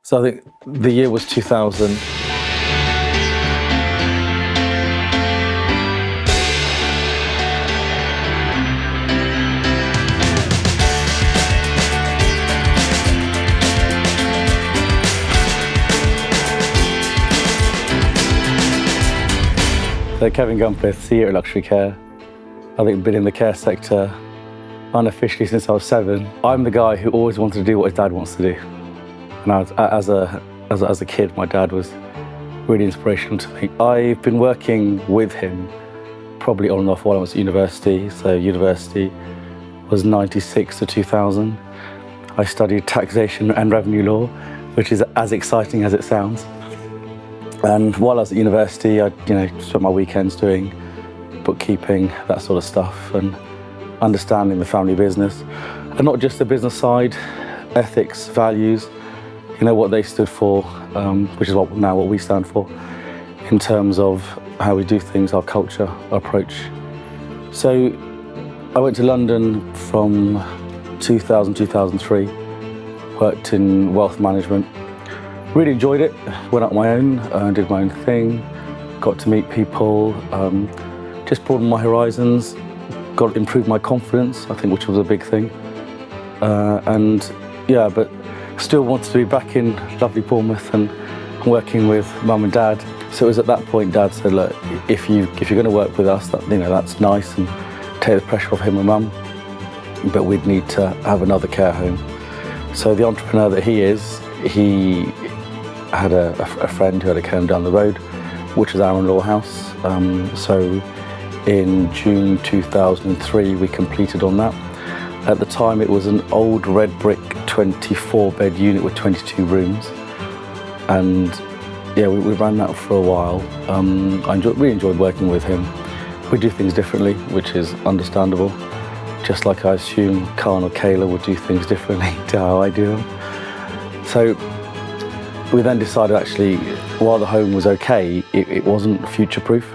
So I think the year was 2000. So Kevin Gumpeth, CEO at LuxuryCare. I think been in the care sector unofficially since I was 7. I'm the guy who always wanted to do what his dad wants to do. And as a kid, my dad was really inspirational to me. I've been working with him probably on and off while I was at university. So university was 96 to 2000. I studied taxation and revenue law, which is as exciting as it sounds. And while I was at university, I spent my weekends doing bookkeeping, that sort of stuff, and understanding the family business. And not just the business side, ethics, values, what they stood for, which is what we stand for, in terms of how we do things, our culture, our approach. So I went to London from 2000, 2003, worked in wealth management. Really enjoyed it, went out on my own, did my own thing, got to meet people, just broadened my horizons, improved my confidence, I think, which was a big thing. But still wanted to be back in lovely Bournemouth and working with mum and dad. So it was at that point Dad said, look, if you're going to work with us, that's nice and take the pressure off him and mum, but we'd need to have another care home. So the entrepreneur that he is, he had a friend who had a care home down the road, which was Aaron Law House. So in June 2003, we completed on that. At the time, it was an old red brick 24-bed unit with 22 rooms. And we ran that for a while. I really enjoyed working with him. We do things differently, which is understandable. Just like I assume Khan or Kayla would do things differently to how I do them. So we then decided, actually, while the home was okay, it wasn't future-proof.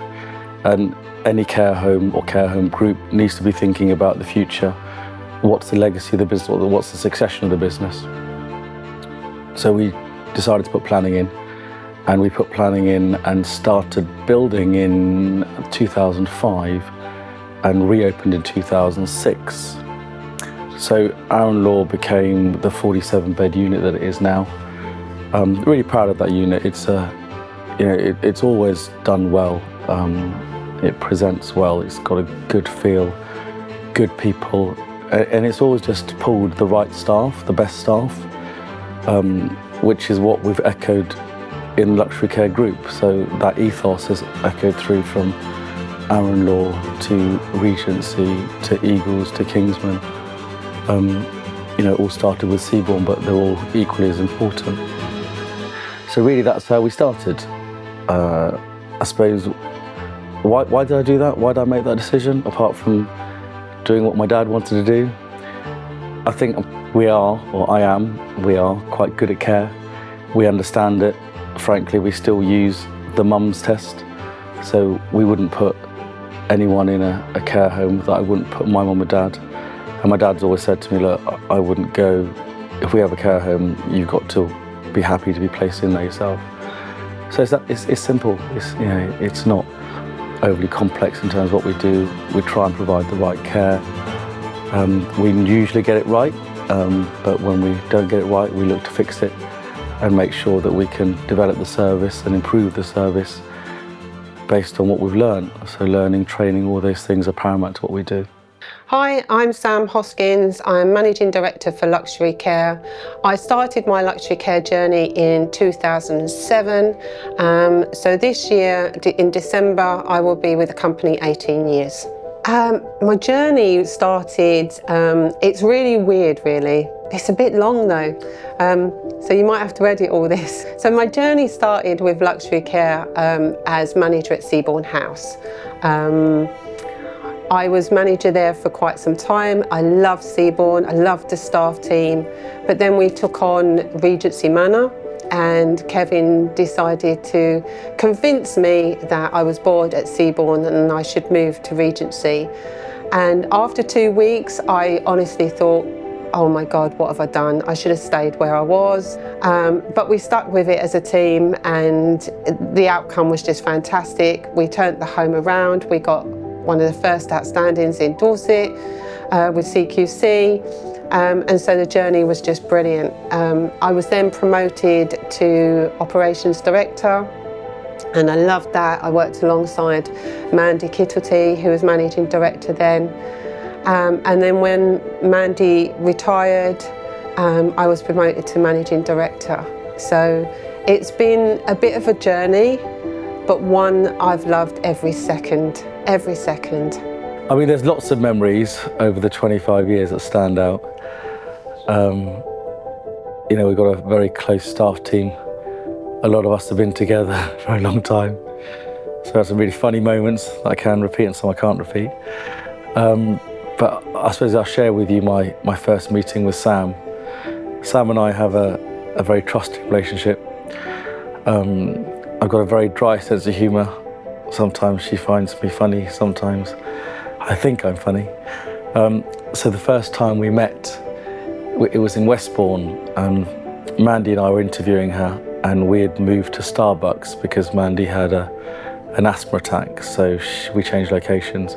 And any care home or care home group needs to be thinking about the future. What's the legacy of the business, or what's the succession of the business? So we decided to put planning in, and we put planning in and started building in 2005 and reopened in 2006. So Aaron Law became the 47-bed unit that it is now. I'm really proud of that unit. It's always done well. It presents well. It's got a good feel, good people, and it's always just pulled the right staff, the best staff, which is what we've echoed in LuxuryCare Group. So that ethos has echoed through from Aaron Law to Regency to Eagles to Kingsman. All started with Seabourn, but they're all equally as important. So really, that's how we started. I suppose, why did I do that? Why did I make that decision, apart from doing what my dad wanted to do? I think we are quite good at care. We understand it. Frankly, we still use the mum's test. So we wouldn't put anyone in a care home that I wouldn't put my mum and dad. And my dad's always said to me, look, I wouldn't go, if we have a care home, you've got to be happy to be placed in there yourself. So it's simple. It's not overly complex in terms of what we do. We try and provide the right care. We usually get it right, but when we don't get it right, we look to fix it and make sure that we can develop the service and improve the service based on what we've learned. So learning, training, all those things are paramount to what we do. Hi, I'm Sam Hoskins. I'm Managing Director for LuxuryCare. I started my LuxuryCare journey in 2007. So this year, in December, I will be with the company 18 years. My journey started, it's really weird, really. It's a bit long though, so you might have to edit all this. So my journey started with LuxuryCare as manager at Seabourn House. I was manager there for quite some time. I loved Seabourn, I loved the staff team, but then we took on Regency Manor, and Kevin decided to convince me that I was bored at Seabourn and I should move to Regency. And after 2 weeks, I honestly thought oh my God, what have I done? I should have stayed where I was. But we stuck with it as a team, and the outcome was just fantastic. We turned the home around. We got one of the first outstandings in Dorset with CQC. And so the journey was just brilliant. I was then promoted to Operations Director, and I loved that. I worked alongside Mandy Kittlety, who was Managing Director then. And then when Mandy retired, I was promoted to Managing Director. So it's been a bit of a journey, but one I've loved every second, every second. I mean, there's lots of memories over the 25 years that stand out. You know, we've got a very close staff team. A lot of us have been together for a long time. So there's some really funny moments that I can repeat and some I can't repeat. But I suppose I'll share with you my first meeting with Sam. Sam and I have a very trusting relationship. I've got a very dry sense of humour. Sometimes she finds me funny, sometimes I think I'm funny. So the first time we met, it was in Westbourne. Mandy and I were interviewing her, and we had moved to Starbucks because Mandy had an asthma attack, so we changed locations.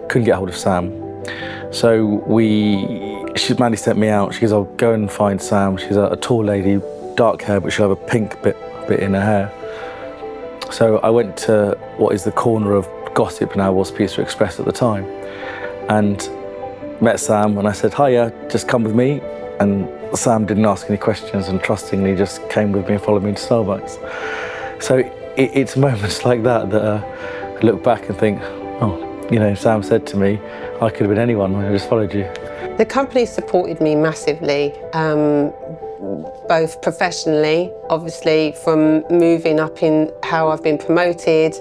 Couldn't get hold of Sam. So Mandy sent me out. She goes, I'll go and find Sam. She's a tall lady, dark hair, but she'll have a pink bit in her hair. So I went to what is the corner of Gossip, now was Pizza Express at the time, and met Sam, and I said, hiya, just come with me. And Sam didn't ask any questions and trustingly just came with me and followed me to Starbucks. So it's moments like that that I look back and think, oh, you know, Sam said to me, I could have been anyone, I just followed you. The company supported me massively, both professionally, obviously from moving up in how I've been promoted,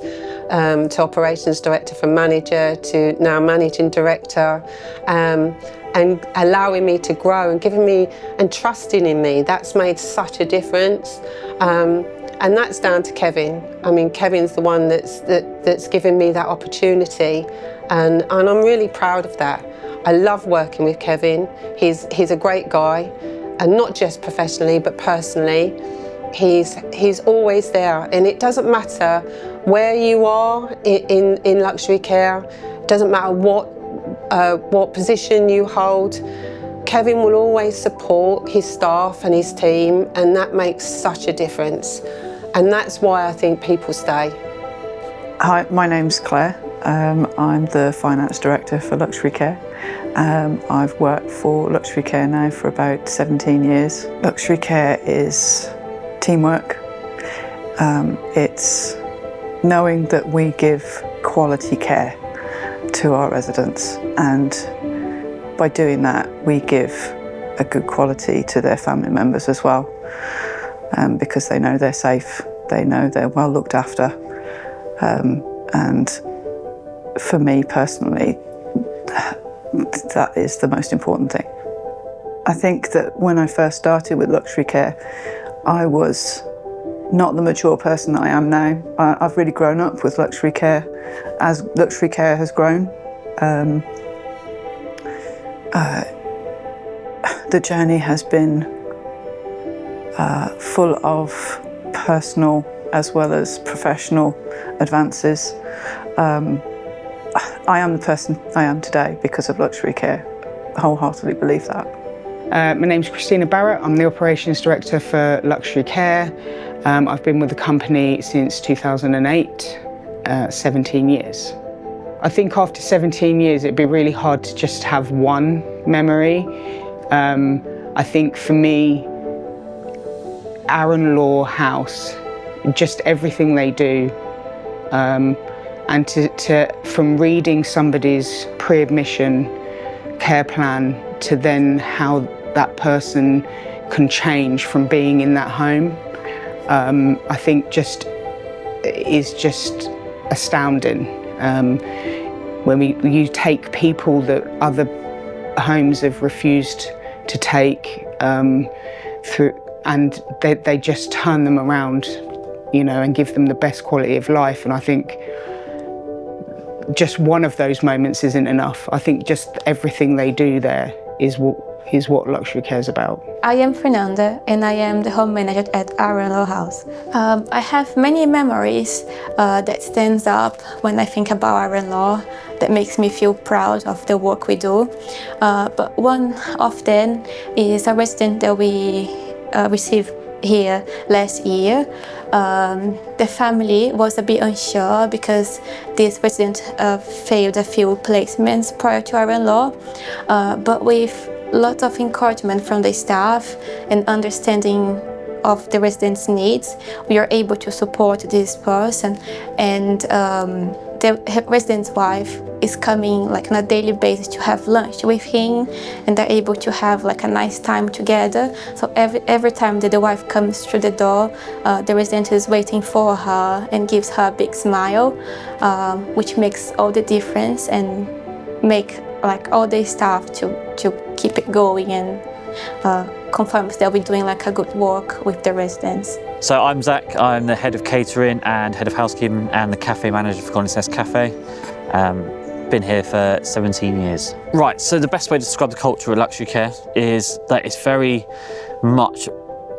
to Operations Director from Manager to now Managing Director, and allowing me to grow and giving me and trusting in me. That's made such a difference. And that's down to Kevin. I mean, Kevin's the one that's given me that opportunity, and I'm really proud of that. I love working with Kevin. He's a great guy, and not just professionally, but personally. He's always there, and it doesn't matter where you are in luxury care. It doesn't matter what position you hold. Kevin will always support his staff and his team, and that makes such a difference. And that's why I think people stay. Hi, my name's Claire. I'm the Finance Director for LuxuryCare. I've worked for LuxuryCare now for about 17 years. LuxuryCare is teamwork. It's knowing that we give quality care to our residents, and by doing that we give a good quality to their family members as well, because they know they're safe, they know they're well looked after, and for me personally, that is the most important thing. I think that when I first started with LuxuryCare, I was not the mature person that I am now. I've really grown up with LuxuryCare as LuxuryCare has grown. The journey has been full of personal as well as professional advances. I am the person I am today because of LuxuryCare. I wholeheartedly believe that. My name's Christina Barrett. I'm the Operations Director for LuxuryCare. I've been with the company since 2008, 17 years. I think after 17 years it'd be really hard to just have one memory. I think for me, Aaron Law House, just everything they do, and from reading somebody's pre-admission care plan to then how that person can change from being in that home, I think is just astounding. When you take people that other homes have refused to take through, and they just turn them around, you know, and give them the best quality of life. And I think just one of those moments isn't enough. I think just everything they do there is what is what Luxury Care is about. I am Fernanda and I am the home manager at our in-law house. I have many memories that stands up when I think about our in-law that makes me feel proud of the work we do. But one of them is a resident that we received here last year. The family was a bit unsure because this resident failed a few placements prior to our in-law, but with lots of encouragement from the staff and understanding of the residents' needs, we are able to support this person, and the resident's wife is coming like on a daily basis to have lunch with him, and they're able to have like a nice time together. So every time that the wife comes through the door, the resident is waiting for her and gives her a big smile, which makes all the difference and make like all the staff to keep it going and confirms that we're doing like a good work with the residents. So I'm Zach, I'm the head of catering and head of housekeeping and the cafe manager for Collins Nest Cafe. Been here for 17 years. Right, so the best way to describe the culture at Luxury Care is that it's very much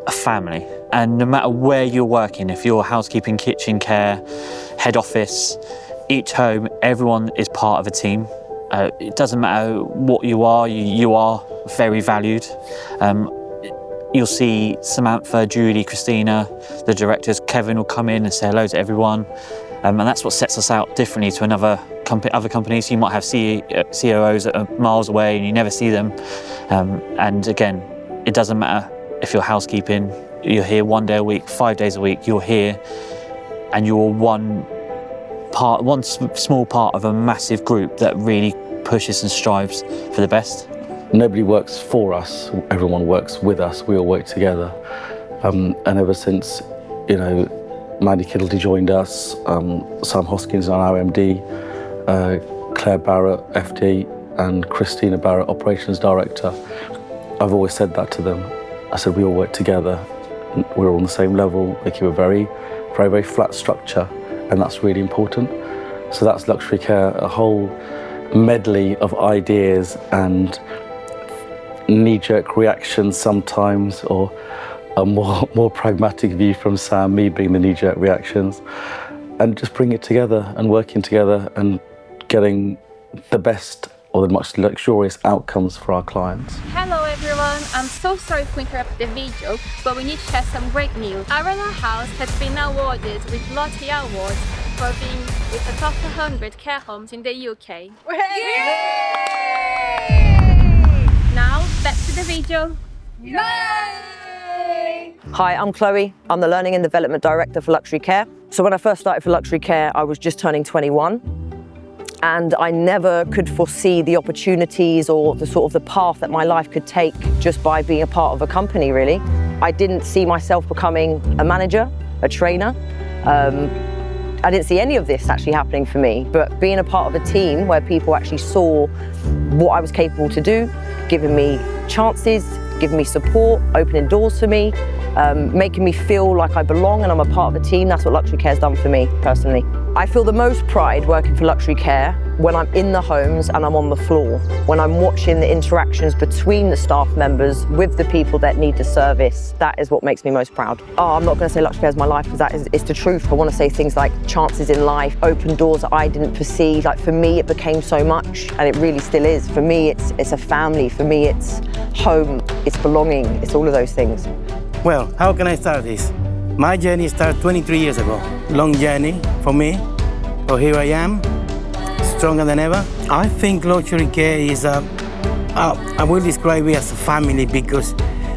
a family. And no matter where you're working, if you're housekeeping, kitchen care, head office, each home, everyone is part of a team. It doesn't matter what you are very valued. You'll see Samantha, Julie, Christina, the directors, Kevin will come in and say hello to everyone. And that's what sets us out differently to other companies. You might have COOs that are miles away and you never see them. And again, it doesn't matter if you're housekeeping, you're here 1 day a week, 5 days a week, you're here and you're one small part of a massive group that really pushes and strives for the best. Nobody works for us, everyone works with us, we all work together. And ever since, Mandy Kiddledy joined us, Sam Hoskins, our MD, Claire Barrett, FD, and Christina Barrett, Operations Director. I've always said that to them. I said, we all work together, we're all on the same level, we keep a very, very, very flat structure, and that's really important. So that's Luxury Care, a whole medley of ideas and knee-jerk reactions sometimes, or a more pragmatic view from Sam, me being the knee-jerk reactions, and just bring it together and working together and getting the best or the most luxurious outcomes for our clients. Hello everyone, I'm so sorry to interrupt the video, but we need to share some great news. Our house has been awarded with Lottie Awards for being with the top 100 care homes in the UK. Now, back to the video. Yay! Hi, I'm Chloe. I'm the Learning and Development Director for Luxury Care. So when I first started for Luxury Care, I was just turning 21. And I never could foresee the opportunities or the path that my life could take just by being a part of a company, really. I didn't see myself becoming a manager, a trainer. I didn't see any of this actually happening for me, but being a part of a team where people actually saw what I was capable to do, giving me chances, giving me support, opening doors for me, making me feel like I belong and I'm a part of a team. That's what Luxury Care has done for me personally. I feel the most pride working for Luxury Care when I'm in the homes and I'm on the floor, when I'm watching the interactions between the staff members with the people that need the service. That is what makes me most proud. I'm not going to say Luxury Care is my life because it's the truth. I want to say things like chances in life, open doors that I didn't foresee. Like for me, it became so much, and it really still is. For me, it's a family. For me, it's home, it's belonging, it's all of those things. Well, how can I start this? My journey started 23 years ago. Long journey for me. So here I am, stronger than ever. I think Luxury Care is I will describe it as a family because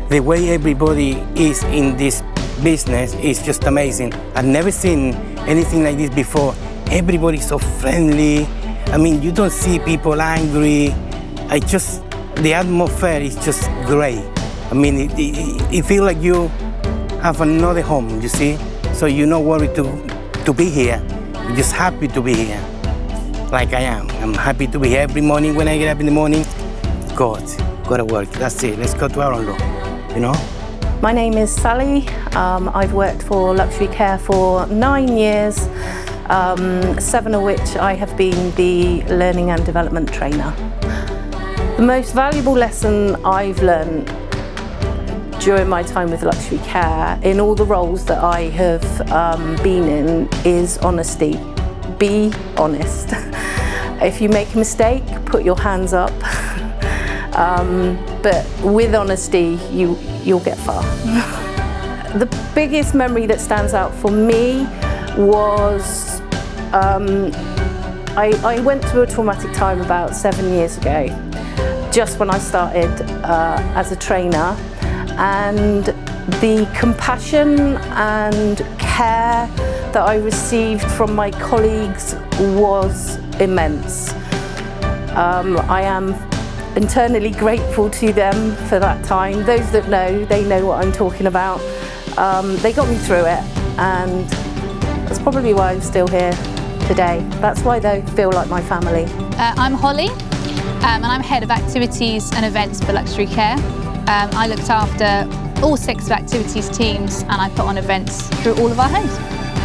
the way everybody is in this business is just amazing. I've never seen anything like this before. Everybody's so friendly. I mean, you don't see people angry. The atmosphere is just great. I mean, it feels like you have another home, you see? So you're not worried to be here. You're just happy to be here, like I am. I'm happy to be here every morning when I get up in the morning. Gotta work, that's it. Let's go to our own law, My name is Sally. I've worked for Luxury Care for 9 years, 7 of which I have been the Learning and Development Trainer. The most valuable lesson I've learned during my time with Luxury Care, in all the roles that I have been in, is honesty. Be honest. If you make a mistake, put your hands up. But with honesty, you'll get far. The biggest memory that stands out for me was I went through a traumatic time about 7 years ago, just when I started as a trainer, and the compassion and care that I received from my colleagues was immense. I am internally grateful to them for that time. Those that know, they know what I'm talking about. They got me through it, and that's probably why I'm still here today. That's why they feel like my family. I'm Holly, and I'm Head of Activities and Events for Luxury Care. I looked after all 6 of activities teams, and I put on events through all of our homes.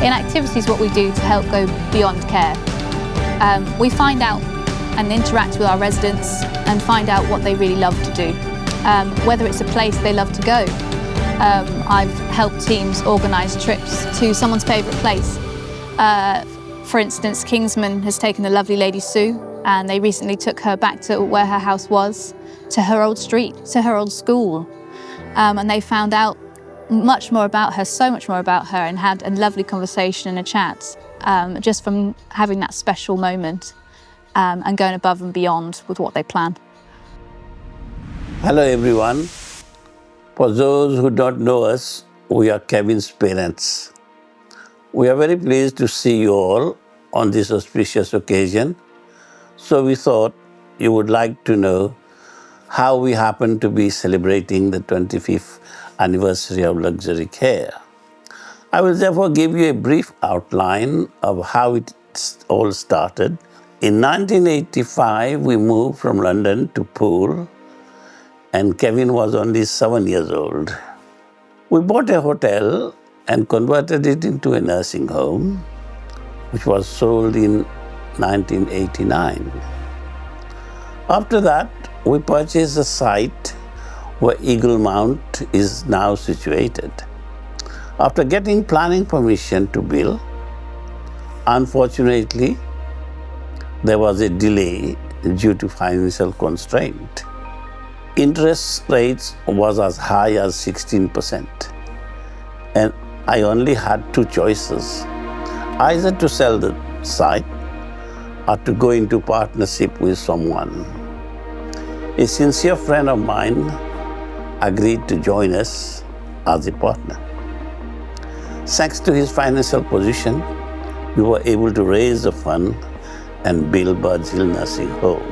In activities, what we do to help go beyond care. We find out and interact with our residents and find out what they really love to do, whether it's a place they love to go. I've helped teams organise trips to someone's favourite place. For instance, Kingsman has taken the lovely Lady Sue, and they recently took her back to where her house was, to her old street, to her old school. And they found out much more about her, so much more about her, and had a lovely conversation and a chat just from having that special moment and going above and beyond with what they plan. Hello everyone. For those who don't know us, we are Kevin's parents. We are very pleased to see you all on this auspicious occasion. So we thought you would like to know how we happen to be celebrating the 25th anniversary of LuxuryCare. I will therefore give you a brief outline of how it all started. In 1985, we moved from London to Poole, and Kevin was only 7 years old. We bought a hotel and converted it into a nursing home, which was sold in 1989. After that, we purchased a site where Eagle Mount is now situated. After getting planning permission to build, unfortunately, there was a delay due to financial constraint. Interest rates was as high as 16%, and I only had 2 choices: either to sell the site or to go into partnership with someone. A sincere friend of mine agreed to join us as a partner. Thanks to his financial position, we were able to raise the fund and build Birds Hill Nursing Home,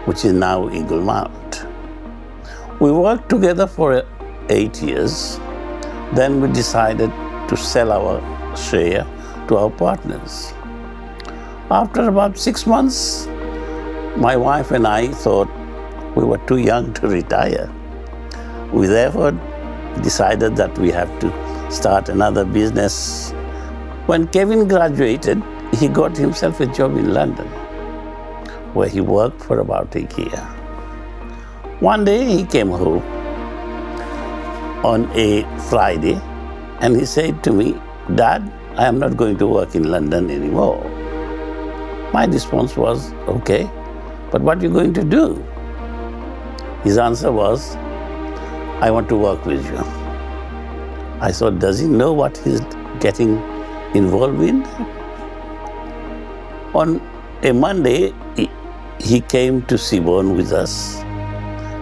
which is now Eagle Mount. We worked together for 8 years. Then we decided to sell our share to our partners. After about 6 months, my wife and I thought we were too young to retire. We therefore decided that we have to start another business. When Kevin graduated, he got himself a job in London, where he worked for about a year. One day he came home on a Friday, and he said to me, "Dad, I am not going to work in London anymore." My response was, "Okay, but what are you going to do?" His answer was, "I want to work with you." I thought, does he know what he's getting involved in? On a Monday, he came to Seabourn with us,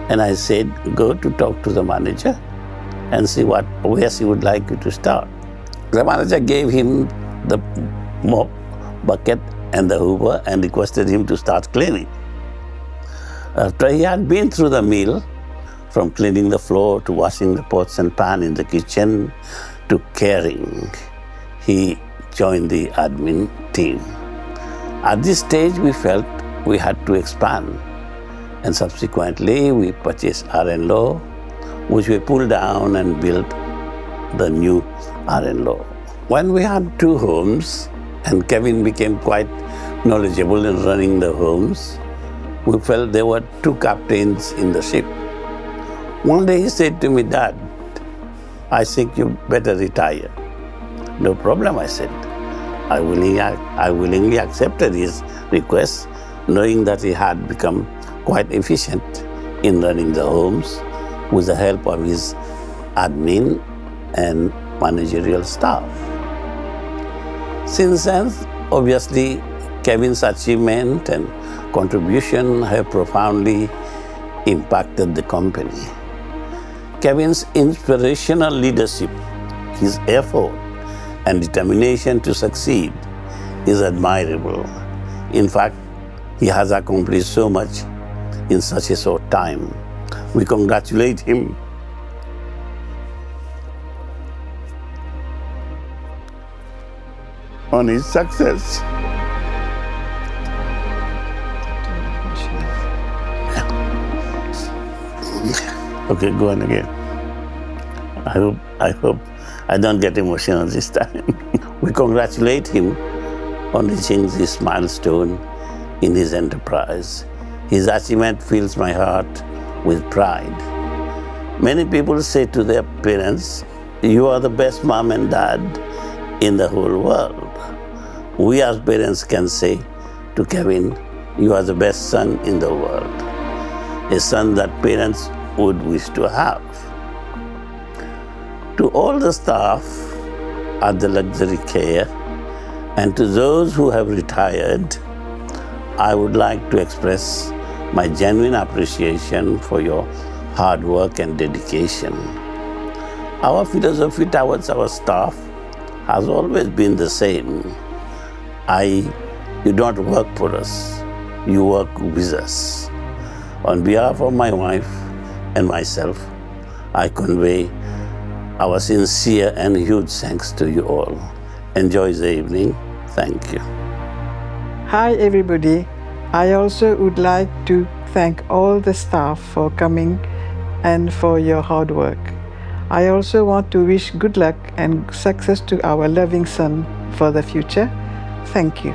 and I said, "Go to talk to the manager and see where she would like you to start." The manager gave him the mop, bucket, and the hoover and requested him to start cleaning. After he had been through the meal, from cleaning the floor to washing the pots and pans in the kitchen to caring, he joined the admin team. At this stage, we felt we had to expand, and subsequently we purchased R&Law, which we pulled down and built the new R&Law. When we had 2 homes, and Kevin became quite knowledgeable in running the homes, We felt there were two captains in the ship. One day he said to me, "Dad, I think you better retire." "No problem," I said. I willingly accepted his request, knowing that he had become quite efficient in running the homes with the help of his admin and managerial staff. Since then, obviously, Kevin's achievement and contribution have profoundly impacted the company. Kevin's inspirational leadership, his effort and determination to succeed is admirable. In fact, he has accomplished so much in such a short time. We congratulate him. On his success. Okay, go on again. I hope I don't get emotional this time. We congratulate him on reaching this milestone in his enterprise. His achievement fills my heart with pride. Many people say to their parents, "You are the best mom and dad in the whole world." We as parents can say to Kevin, "You are the best son in the world," a son that parents would wish to have. To all the staff at the LuxuryCare and to those who have retired, I would like to express my genuine appreciation for your hard work and dedication. Our philosophy towards our staff has always been the same. You don't work for us, you work with us. On behalf of my wife and myself, I convey our sincere and huge thanks to you all. Enjoy the evening. Thank you. Hi everybody. I also would like to thank all the staff for coming and for your hard work. I also want to wish good luck and success to our loving son for the future. Thank you.